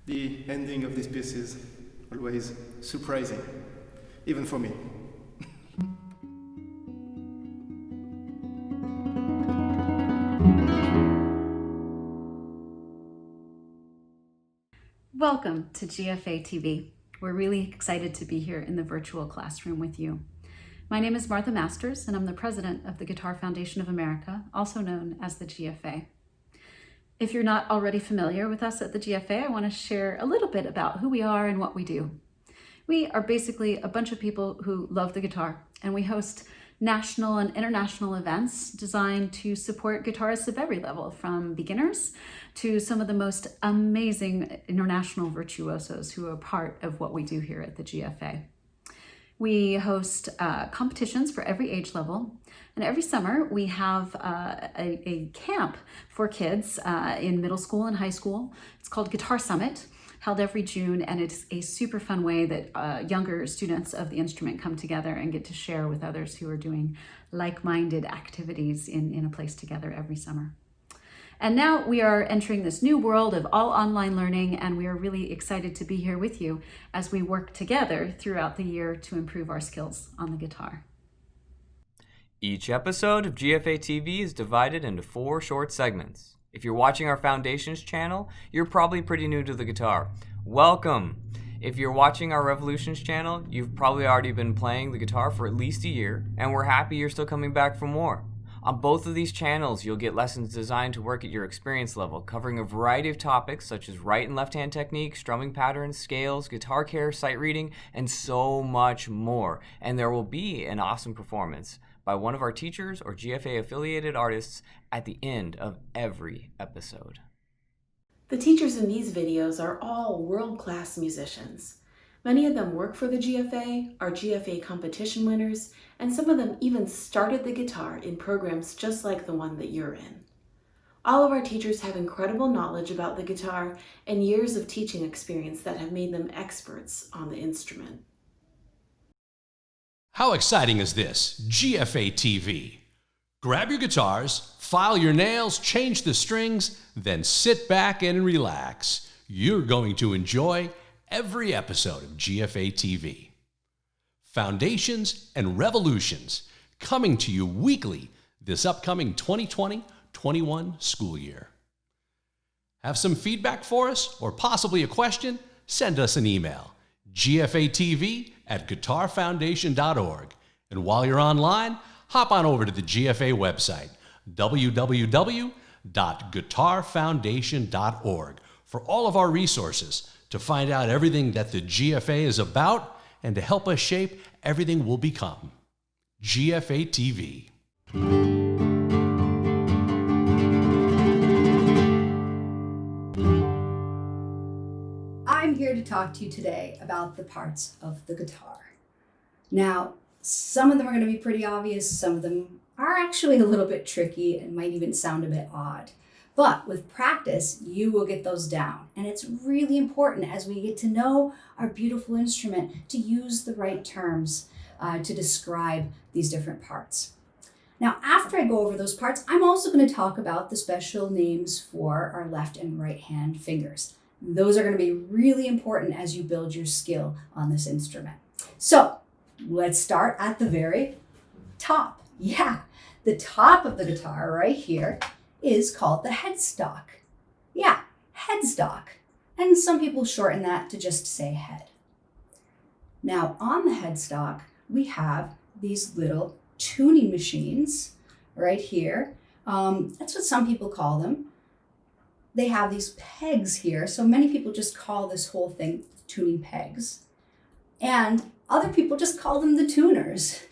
The ending of this piece is always surprising, even for me. Welcome to GFAtv. We're really excited to be here in the virtual classroom with you. My name is Martha Masters, and I'm the president of the Guitar Foundation of America, also known as the GFA. If you're not already familiar with us at the GFA, I want to share a little bit about who we are and what we do. We are basically a bunch of people who love the guitar, and we host national and international events designed to support guitarists of every level, from beginners to some of the most amazing international virtuosos who are part of what we do here at the GFA. We host competitions for every age level, and every summer we have a camp for kids in middle school and high school. It's called Guitar Summit, held every June, and it's a super fun way that younger students of the instrument come together and get to share with others who are doing like-minded activities in a place together every summer. And now we are entering this new world of all online learning, and we are really excited to be here with you as we work together throughout the year to improve our skills on the guitar. Each episode of GFAtv is divided into 4 short segments. If you're watching our Foundations channel, you're probably pretty new to the guitar. Welcome! If you're watching our Revolutions channel, you've probably already been playing the guitar for at least a year, and we're happy you're still coming back for more. On both of these channels, you'll get lessons designed to work at your experience level, covering a variety of topics such as right and left hand technique, strumming patterns, scales, guitar care, sight reading, and so much more. And there will be an awesome performance by one of our teachers or GFA affiliated artists at the end of every episode. The teachers in these videos are all world-class musicians. Many of them work for the GFA, are GFA competition winners, and some of them even started the guitar in programs just like the one that you're in. All of our teachers have incredible knowledge about the guitar and years of teaching experience that have made them experts on the instrument. How exciting is this? GFAtv. Grab your guitars, file your nails, change the strings, then sit back and relax. You're going to enjoy every episode of GFAtv. Foundations and Revolutions, coming to you weekly this upcoming 2020-21 school year. Have some feedback for us or possibly a question? Send us an email, gfatv@guitarfoundation.org. And while you're online, hop on over to the GFA website, www.guitarfoundation.org, for all of our resources to find out everything that the GFA is about and to help us shape everything we'll become. GFAtv. I'm here to talk to you today about the parts of the guitar. Now, some of them are going to be pretty obvious, some of them are actually a little bit tricky and might even sound a bit odd. But with practice, you will get those down. And it's really important as we get to know our beautiful instrument to use the right terms to describe these different parts. Now, after I go over those parts, I'm also going to talk about the special names for our left and right hand fingers. Those are going to be really important as you build your skill on this instrument. So let's start at the very top. Yeah, the top of the guitar right here is called the headstock. Yeah, headstock. And some people shorten that to just say head. Now on the headstock, we have these little tuning machines right here. That's what some people call them. They have these pegs here. So many people just call this whole thing tuning pegs. And other people just call them the tuners.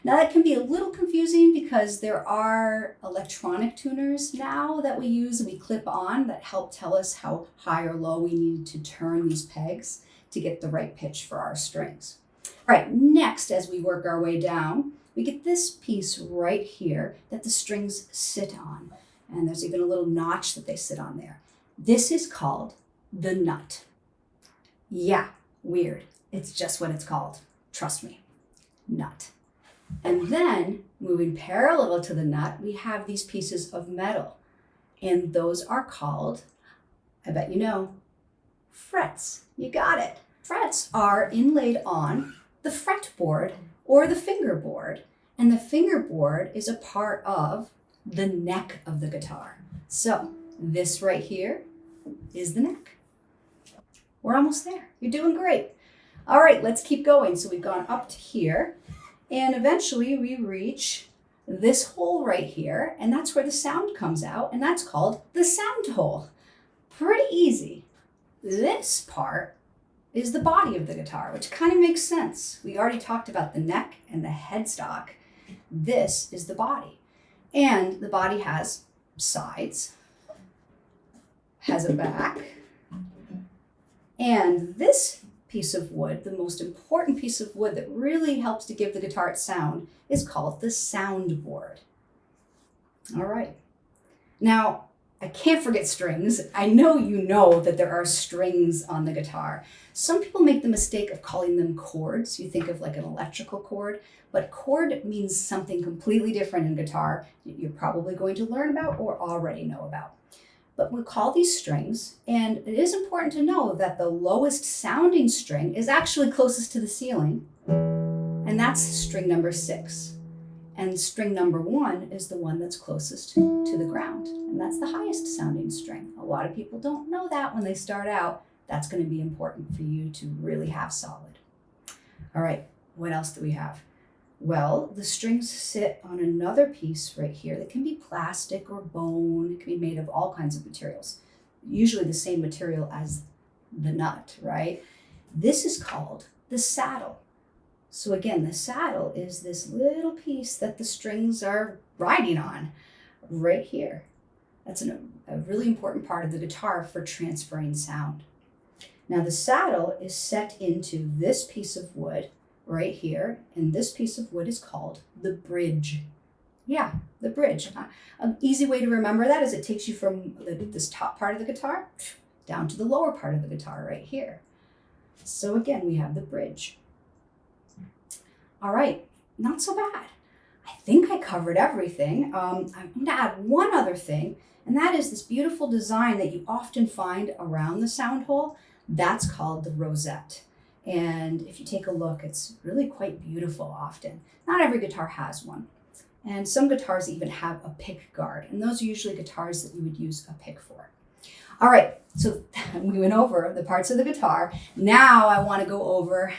Now that can be a little confusing because there are electronic tuners now that we use and we clip on that help tell us how high or low we need to turn these pegs to get the right pitch for our strings. All right, next, as we work our way down, we get this piece right here that the strings sit on. And there's even a little notch that they sit on there. This is called the nut. Yeah, weird. It's just what it's called. Trust me, nut. And then, moving parallel to the nut, we have these pieces of metal. And those are called, I bet you know, Frets. You got it. Frets are inlaid on the fretboard or the fingerboard. And the fingerboard is a part of the neck of the guitar. So this right here is the neck. We're almost there. You're doing great. All right, let's keep going. So we've gone up to here, and eventually we reach this hole right here, and that's where the sound comes out, and that's called the sound hole. Pretty easy. This part is the body of the guitar, which kind of makes sense. We already talked about the neck and the headstock. This is the body. And the body has sides, has a back, and this piece of wood, the most important piece of wood that really helps to give the guitar its sound, is called the soundboard. All right. Now, I can't forget strings. I know you know that there are strings on the guitar. Some people make the mistake of calling them chords. You think of like an electrical chord, but chord means something completely different in guitar that you're probably going to learn about or already know about. But we call these strings, and it is important to know that the lowest sounding string is actually closest to the ceiling, and that's string number 6. And string number 1 is the one that's closest to the ground, and that's the highest sounding string. A lot of people don't know that when they start out. That's going to be important for you to really have solid. All right, what else do we have? Well, the strings sit on another piece right here that can be plastic or bone. It can be made of all kinds of materials, usually the same material as the nut, right? This is called the saddle. So again, the saddle is this little piece that the strings are riding on right here. That's a really important part of the guitar for transferring sound. Now the saddle is set into this piece of wood right here, and this piece of wood is called the bridge. Yeah, the bridge. An easy way to remember that is it takes you from this top part of the guitar down to the lower part of the guitar right here. So again, we have the bridge. All right, not so bad. I think I covered everything. I'm going to add one other thing, and that is this beautiful design that you often find around the sound hole. That's called the rosette. And if you take a look, it's really quite beautiful often. Not every guitar has one. And some guitars even have a pick guard. And those are usually guitars that you would use a pick for. All right, so we went over the parts of the guitar. Now I want to go over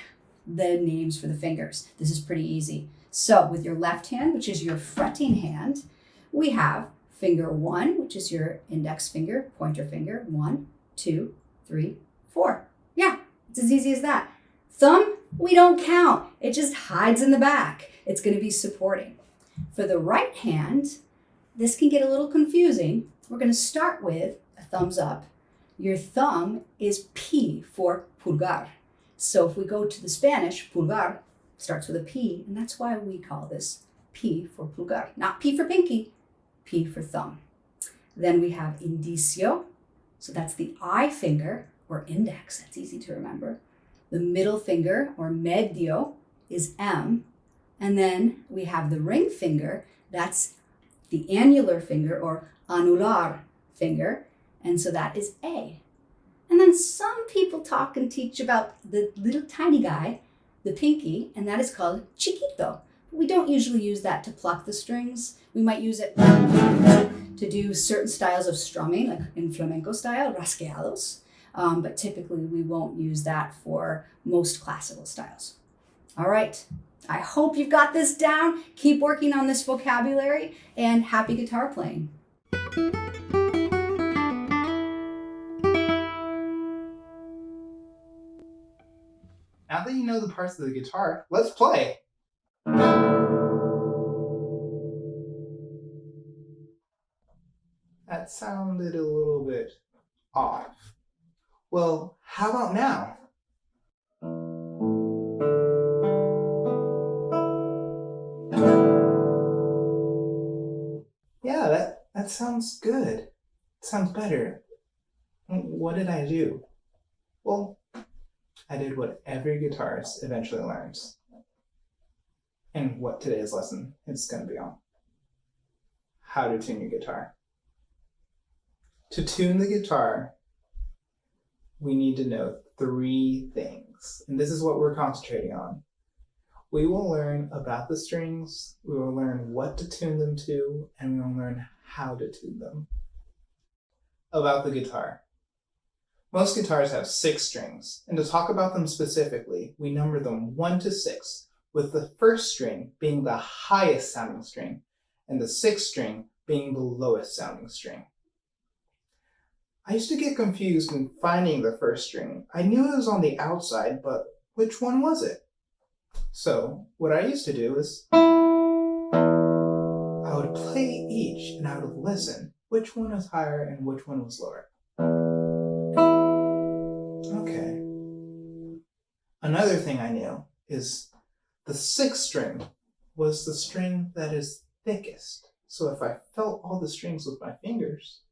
the names for the fingers. This is pretty easy. So with your left hand, which is your fretting hand, we have finger 1, which is your index finger, pointer finger, 1, 2, 3, 4. Yeah, it's as easy as that. Thumb, we don't count. It just hides in the back. It's going to be supporting. For the right hand, this can get a little confusing. We're going to start with a thumbs up. Your thumb is P for pulgar. So if we go to the Spanish, pulgar starts with a P, and that's why we call this P for pulgar. Not P for pinky, P for thumb. Then we have indicio. So that's the I finger or index. That's easy to remember. The middle finger, or medio, is M. And then we have the ring finger. That's the annular finger, or anular finger. And so that is A. And then some people talk and teach about the little tiny guy, the pinky, and that is called chiquito. We don't usually use that to pluck the strings. We might use it to do certain styles of strumming, like in flamenco style, rasgueados. But typically we won't use that for most classical styles. All right, I hope you've got this down. Keep working on this vocabulary, and happy guitar playing. Now that you know the parts of the guitar, let's play. That sounded a little bit off. Well, how about now? Yeah, that sounds good. It sounds better. What did I do? Well, I did what every guitarist eventually learns. And what today's lesson is going to be on. How to tune your guitar. To tune the guitar, we need to know 3 things, and this is what we're concentrating on. We will learn about the strings, we will learn what to tune them to, and we will learn how to tune them. About the guitar. Most guitars have 6 strings, and to talk about them specifically, we number them 1 to 6, with the first string being the highest sounding string, and the 6th string being the lowest sounding string. I used to get confused in finding the first string. I knew it was on the outside, but which one was it? So what I used to do is I would play each and I would listen which one was higher and which one was lower. Okay. Another thing I knew is the 6th string was the string that is thickest. So if I felt all the strings with my fingers,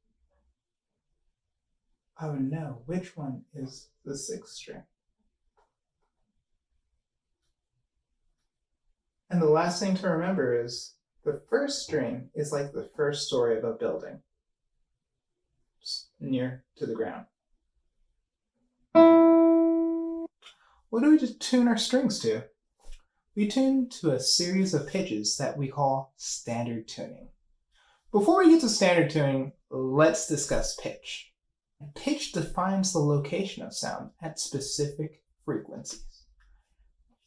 I would know which one is the 6th string. And the last thing to remember is the first string is like the first story of a building, just near to the ground. What do we just tune our strings to? We tune to a series of pitches that we call standard tuning. Before we get to standard tuning, let's discuss pitch. Pitch defines the location of sound at specific frequencies.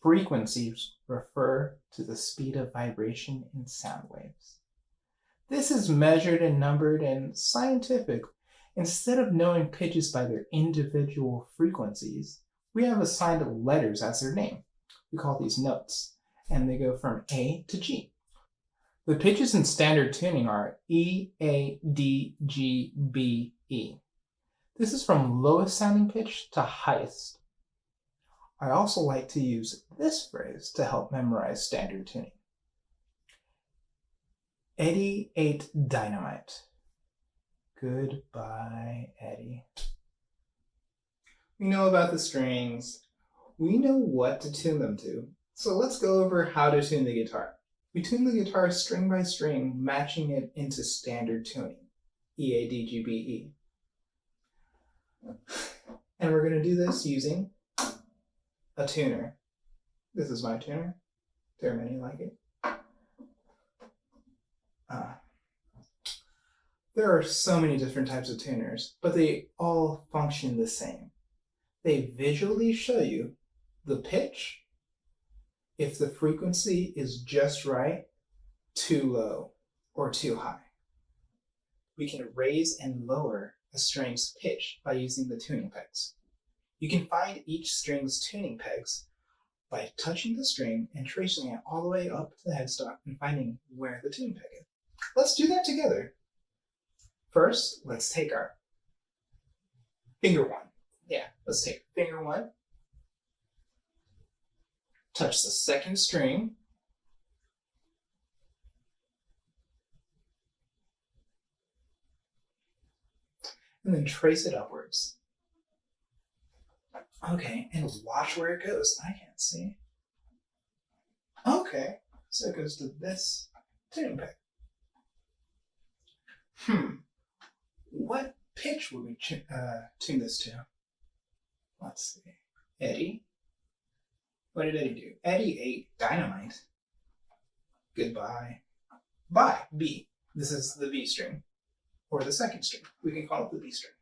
Frequencies refer to the speed of vibration in sound waves. This is measured and numbered and scientific. Instead of knowing pitches by their individual frequencies, we have assigned letters as their name. We call these notes, and they go from A to G. The pitches in standard tuning are E, A, D, G, B, E. This is from lowest sounding pitch to highest. I also like to use this phrase to help memorize standard tuning. Eddie ate dynamite. Goodbye, Eddie. We know about the strings. We know what to tune them to. So let's go over how to tune the guitar. We tune the guitar string by string, matching it into standard tuning. E, A, D, G, B, E. And we're going to do this using a tuner. This is my tuner. There are many like it. There are so many different types of tuners, but they all function the same. They visually show you the pitch, if the frequency is just right, too low, or too high. We can raise and lower a string's pitch by using the tuning pegs. You can find each string's tuning pegs by touching the string and tracing it all the way up to the headstock and finding where the tune peg is. Let's do that together. First, let's take our finger 1. Yeah, let's take finger 1. Touch the 2nd string. And then trace it upwards. Okay, and watch where it goes. I can't see. Okay, so it goes to this tuning peg. What pitch would we tune this to? Let's see. Eddie. What did Eddie do? Eddie ate dynamite. Goodbye. Bye. B. This is the B string, or the 2nd string. We can call it the B string.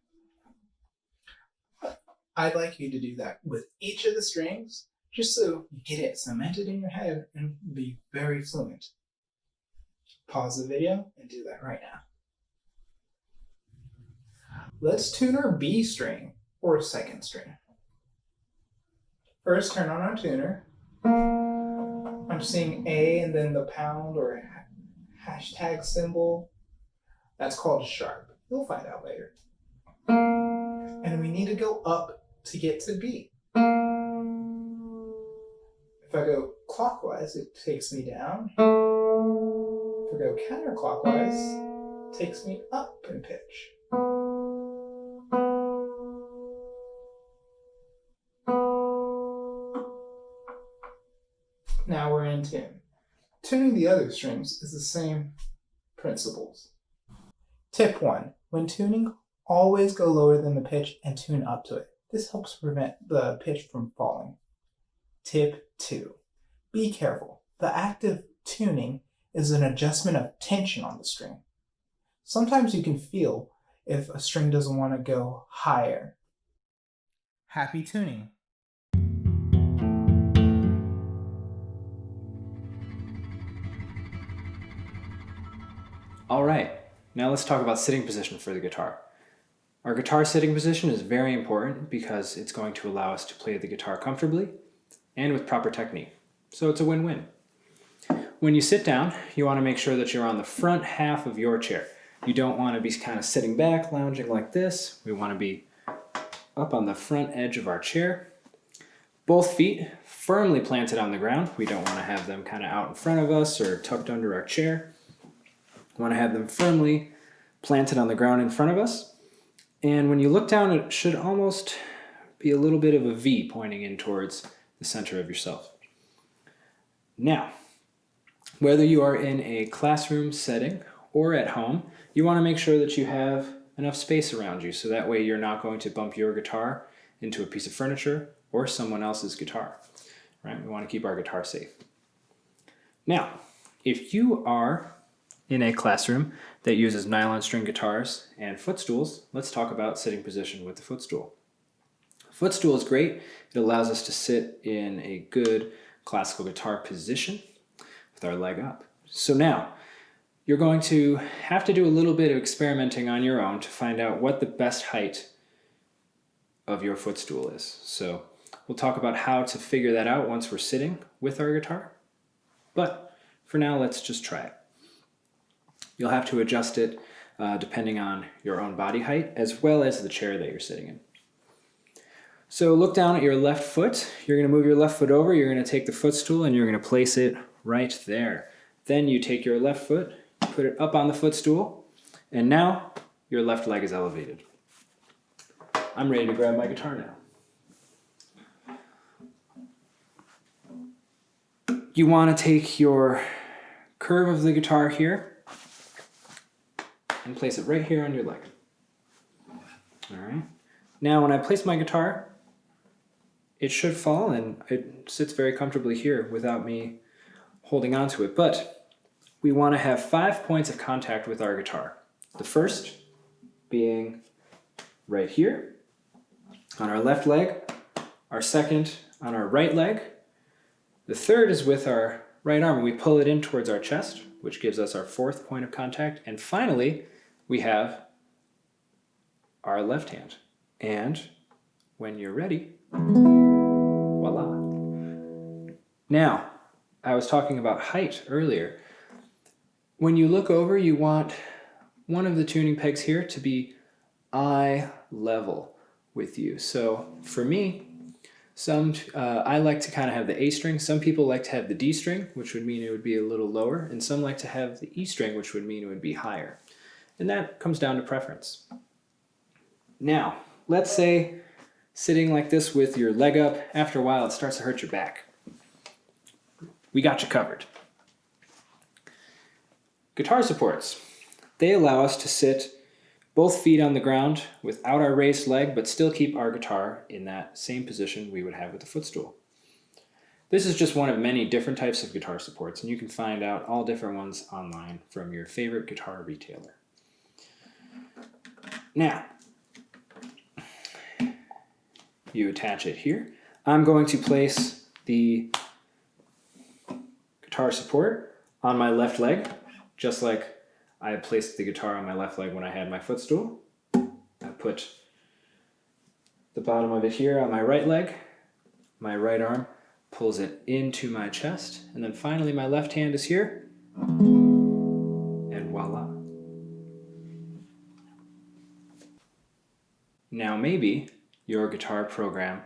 I'd like you to do that with each of the strings, just so you get it cemented in your head and be very fluent. Pause the video and do that right now. Let's tune our B string, or 2nd string. First, turn on our tuner. I'm seeing A and then the pound or hashtag symbol. That's called sharp. You'll find out later. And we need to go up to get to B. If I go clockwise, it takes me down. If I go counterclockwise, it takes me up in pitch. Now we're in tune. Tuning the other strings is the same principles. Tip 1. When tuning, always go lower than the pitch and tune up to it. This helps prevent the pitch from falling. Tip 2. Be careful. The act of tuning is an adjustment of tension on the string. Sometimes you can feel if a string doesn't want to go higher. Happy tuning! All right, now let's talk about sitting position for the guitar. Our guitar sitting position is very important because it's going to allow us to play the guitar comfortably and with proper technique. So it's a win-win. When you sit down, you want to make sure that you're on the front half of your chair. You don't want to be kind of sitting back, lounging like this. We want to be up on the front edge of our chair. Both feet firmly planted on the ground. We don't want to have them kind of out in front of us or tucked under our chair. We want to have them firmly planted on the ground in front of us. And when you look down, it should almost be a little bit of a V pointing in towards the center of yourself. Now, whether you are in a classroom setting or at home, you want to make sure that you have enough space around you so that way you're not going to bump your guitar into a piece of furniture or someone else's guitar. Right? We want to keep our guitar safe. Now, if you are in a classroom that uses nylon string guitars and footstools, let's talk about sitting position with the footstool. Footstool is great. It allows us to sit in a good classical guitar position with our leg up. So now, you're going to have to do a little bit of experimenting on your own to find out what the best height of your footstool is. So we'll talk about how to figure that out once we're sitting with our guitar. But for now, let's just try it. You'll have to adjust it depending on your own body height as well as the chair that you're sitting in. So look down at your left foot. You're going to move your left foot over. You're going to take the footstool and you're going to place it right there. Then you take your left foot, put it up on the footstool, and now your left leg is elevated. I'm ready to grab my guitar now. You want to take your curve of the guitar here and place it right here on your leg. All right. Now when I place my guitar, it should fall and it sits very comfortably here without me holding on to it. But we want to have 5 points of contact with our guitar. The first being right here on our left leg, our second on our right leg. The third is with our right arm, and we pull it in towards our chest, which gives us our 4th point of contact. And finally, we have our left hand. And when you're ready, voila. Now, I was talking about height earlier. When you look over, you want one of the tuning pegs here to be eye level with you. So for me, I like to kind of have the A string. Some people like to have the D string, which would mean it would be a little lower, and some like to have the E string, which would mean it would be higher. And that comes down to preference. Now, let's say sitting like this with your leg up, after a while it starts to hurt your back. We got you covered. Guitar supports. They allow us to sit both feet on the ground without our raised leg, but still keep our guitar in that same position we would have with the footstool. This is just one of many different types of guitar supports, and you can find out all different ones online from your favorite guitar retailer. Now, you attach it here. I'm going to place the guitar support on my left leg, just like I placed the guitar on my left leg when I had my footstool. I put the bottom of it here on my right leg. My right arm pulls it into my chest. And then finally my left hand is here. And voila. Now maybe your guitar program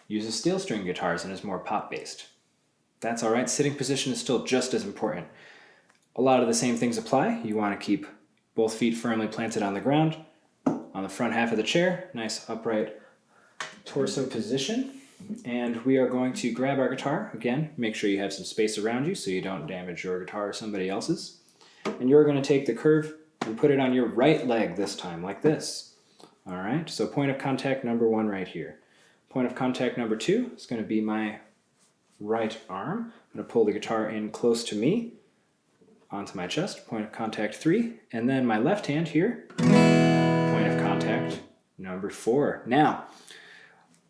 uses steel string guitars and is more pop-based. That's all right. Sitting position is still just as important. A lot of the same things apply. You want to keep both feet firmly planted on the ground, on the front half of the chair, nice upright torso position. And we are going to grab our guitar. Again, make sure you have some space around you so you don't damage your guitar or somebody else's. And you're going to take the curve and put it on your right leg this time, like this. All right, so point of contact number 1 right here. Point of contact number 2 is going to be my right arm. I'm going to pull the guitar in close to me, onto my chest, point of contact 3, and then my left hand here, point of contact number 4. Now,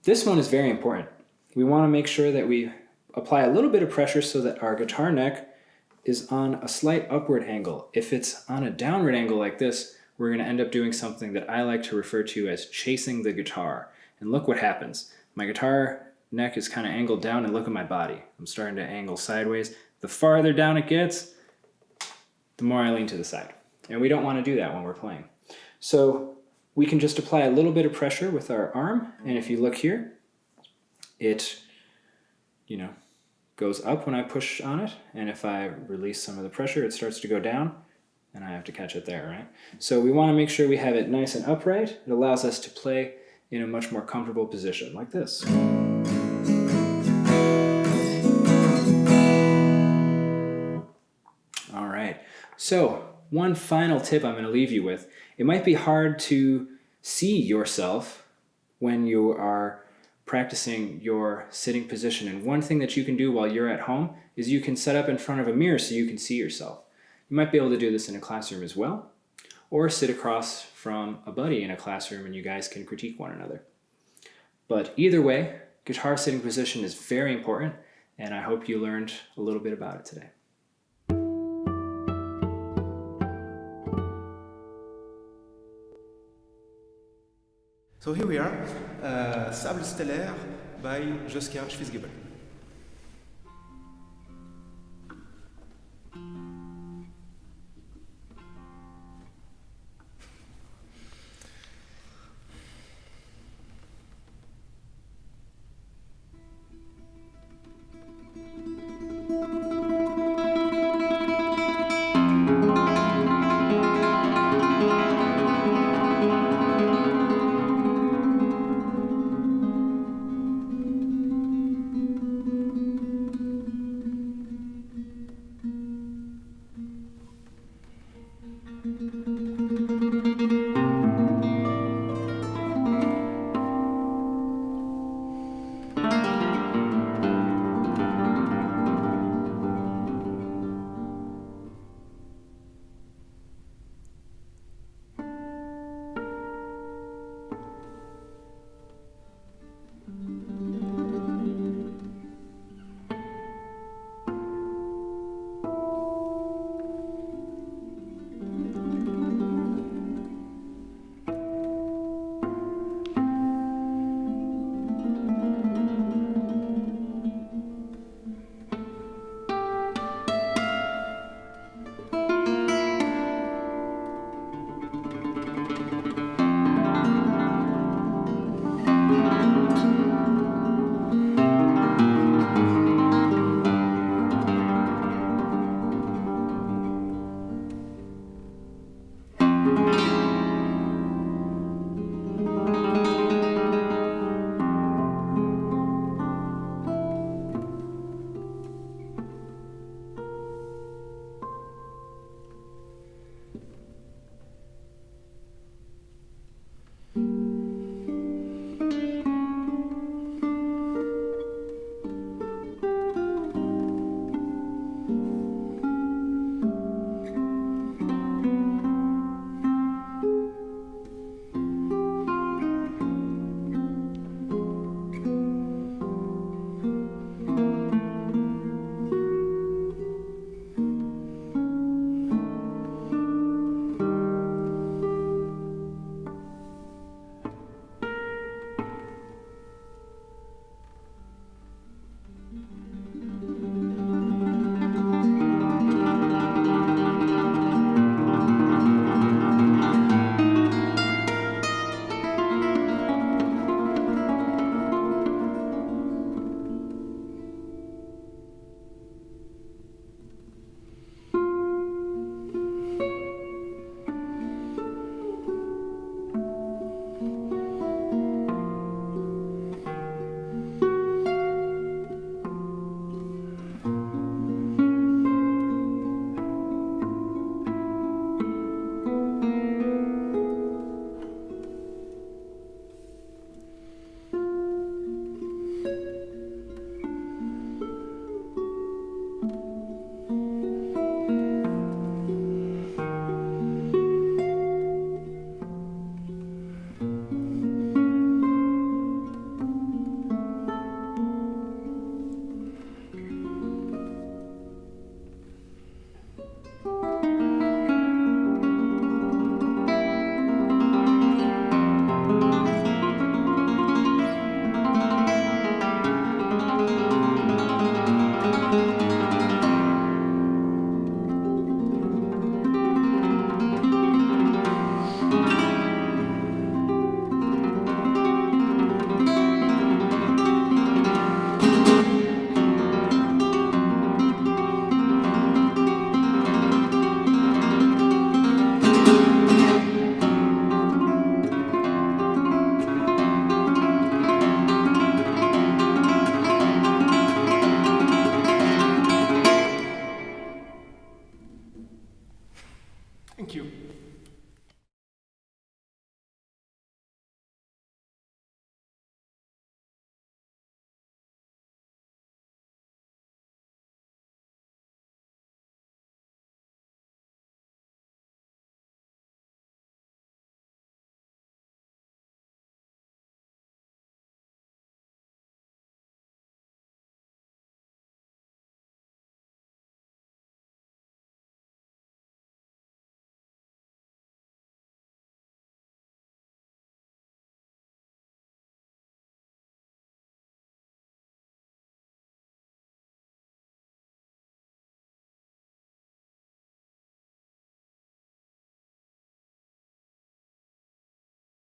this one is very important. We want to make sure that we apply a little bit of pressure so that our guitar neck is on a slight upward angle. If it's on a downward angle like this, we're going to end up doing something that I like to refer to as chasing the guitar. And look what happens. My guitar neck is kind of angled down, and look at my body. I'm starting to angle sideways. The farther down it gets, the more I lean to the side. And we don't want to do that when we're playing. So we can just apply a little bit of pressure with our arm, and if you look here, it, goes up when I push on it, and if I release some of the pressure, it starts to go down, and I have to catch it there, right? So we want to make sure we have it nice and upright. It allows us to play in a much more comfortable position, like this. All right, so one final tip I'm going to leave you with. It might be hard to see yourself when you are practicing your sitting position. And one thing that you can do while you're at home is you can set up in front of a mirror so you can see yourself. You might be able to do this in a classroom as well, or sit across from a buddy in a classroom and you guys can critique one another. But either way, guitar sitting position is very important, and I hope you learned a little bit about it today. So here we are, Sable Stellaire by Johan.